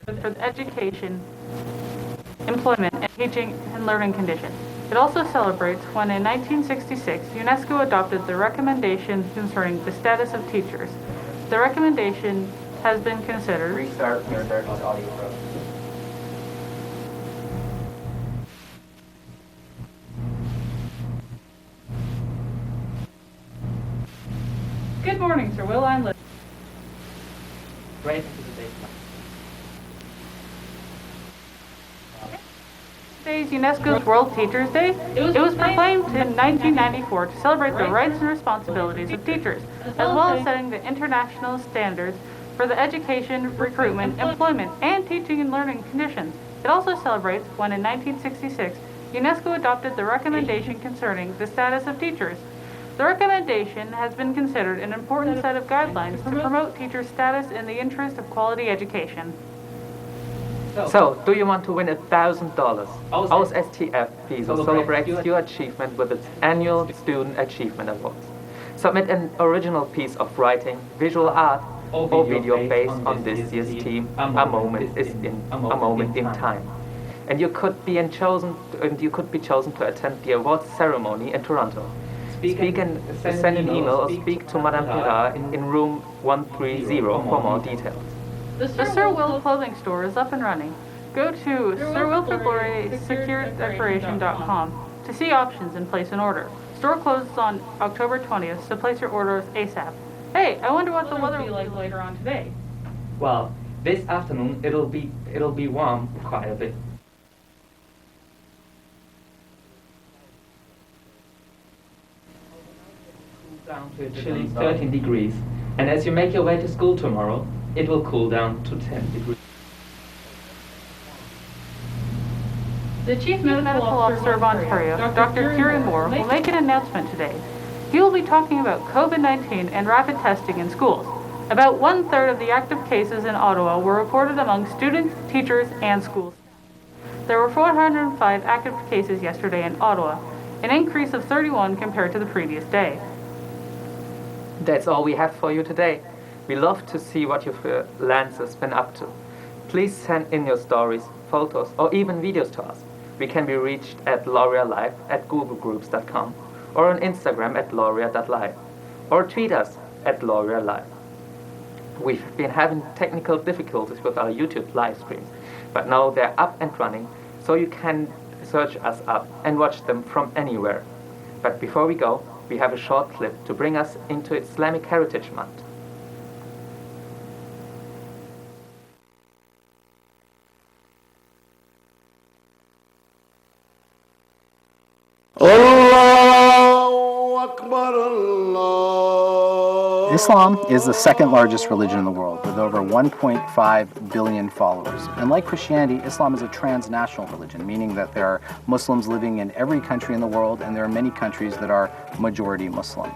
For the education, employment, and teaching and learning conditions. It also celebrates when in 1966 UNESCO adopted the recommendation concerning the status of teachers. The recommendation has been considered. Restart your audio pro. Good morning, Sir Will. I'm listening. Right into the date. Today's UNESCO's World Teachers Day. It was proclaimed in 1994 to celebrate the rights and responsibilities of teachers, as well as setting the international standards for the education, recruitment, employment, and teaching and learning conditions. It also celebrates when in 1966 UNESCO adopted the recommendation concerning the status of teachers. The recommendation has been considered an important set of guidelines to promote teachers' status in the interest of quality education. So, do you want to win $1,000? Our STF Piso celebrates your achievement with its annual Student Achievement Awards. Submit an original piece of writing, visual art, or video based on this year's theme, A Moment in Time. And you could be chosen to attend the awards ceremony in Toronto. Speak and send an email or speak to Madame Pirard in room 130 for more details. The Sir Will clothing store is up and running. Go to SirWilfridLaurierSecureDecoration.com to see options and place an order. Store closes on October 20th, so place your orders ASAP. Hey, I wonder what the weather will be like later on today. Well, this afternoon it'll be warm quite a bit. Down to a chilly 13 degrees, and as you make your way to school tomorrow, it will cool down to 10 degrees. The Chief Medical Officer of Ontario, Dr. Kieran Moore, will make an announcement today. He will be talking about COVID-19 and rapid testing in schools. About 1/3 of the active cases in Ottawa were reported among students, teachers, and schools. There were 405 active cases yesterday in Ottawa, an increase of 31 compared to the previous day. That's all we have for you today. We love to see what your freelancers been up to. Please send in your stories, photos, or even videos to us. We can be reached at LaurierLive at googlegroups.com or on Instagram at Laurier.live or tweet us at LaurierLive. We've been having technical difficulties with our YouTube live streams, but now they're up and running, so you can search us up and watch them from anywhere. But before we go, we have a short clip to bring us into Islamic Heritage Month. Islam is the second largest religion in the world with over 1.5 billion followers. And like Christianity, Islam is a transnational religion, meaning that there are Muslims living in every country in the world, and there are many countries that are majority Muslim.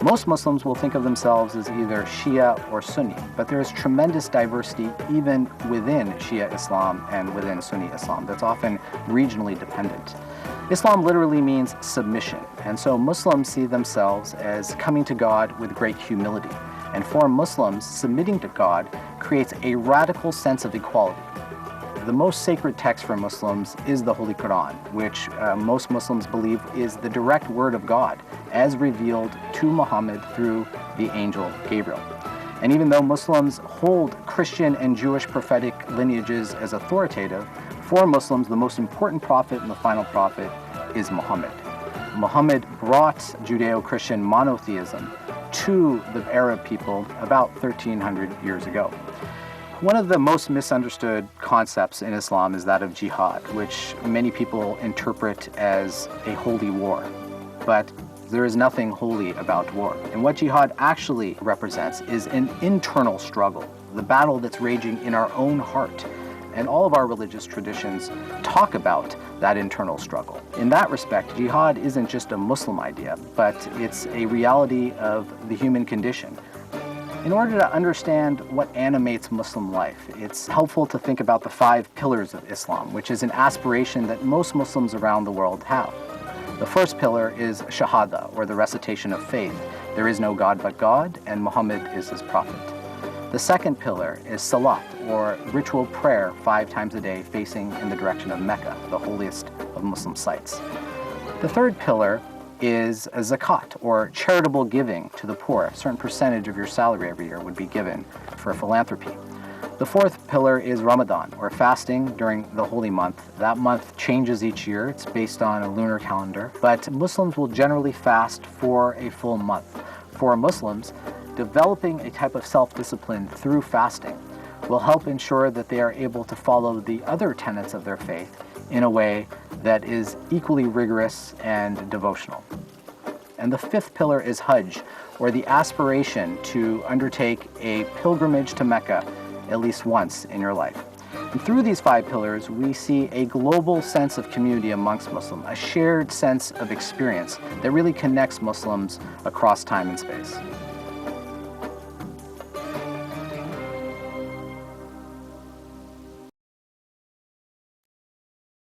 Most Muslims will think of themselves as either Shia or Sunni, but there is tremendous diversity even within Shia Islam and within Sunni Islam that's often regionally dependent. Islam literally means submission, and so Muslims see themselves as coming to God with great humility. And for Muslims, submitting to God creates a radical sense of equality. the most sacred text for Muslims is the Holy Quran, which most Muslims believe is the direct word of God as revealed to Muhammad through the angel Gabriel. And even though Muslims hold Christian and Jewish prophetic lineages as authoritative, for Muslims, the most important prophet and the final prophet is Muhammad. Muhammad brought Judeo-Christian monotheism to the Arab people about 1,300 years ago. One of the most misunderstood concepts in Islam is that of jihad, which many people interpret as a holy war. But there is nothing holy about war. And what jihad actually represents is an internal struggle, the battle that's raging in our own heart. And all of our religious traditions talk about that internal struggle. In that respect, jihad isn't just a Muslim idea, but it's a reality of the human condition. In order to understand what animates Muslim life, it's helpful to think about the 5 pillars of Islam, which is an aspiration that most Muslims around the world have. The first pillar is Shahada, or the recitation of faith. There is no God but God, and Muhammad is his prophet. The second pillar is Salat, or ritual prayer 5 times a day facing in the direction of Mecca, the holiest of Muslim sites. The third pillar is Zakat, or charitable giving to the poor. A certain percentage of your salary every year would be given for philanthropy. The fourth pillar is Ramadan, or fasting during the holy month. That month changes each year. It's based on a lunar calendar, but Muslims will generally fast for a full month. For Muslims, developing a type of self-discipline through fasting will help ensure that they are able to follow the other tenets of their faith in a way that is equally rigorous and devotional. And the fifth pillar is Hajj, or the aspiration to undertake a pilgrimage to Mecca at least once in your life. And through these 5 pillars, we see a global sense of community amongst Muslims, a shared sense of experience that really connects Muslims across time and space.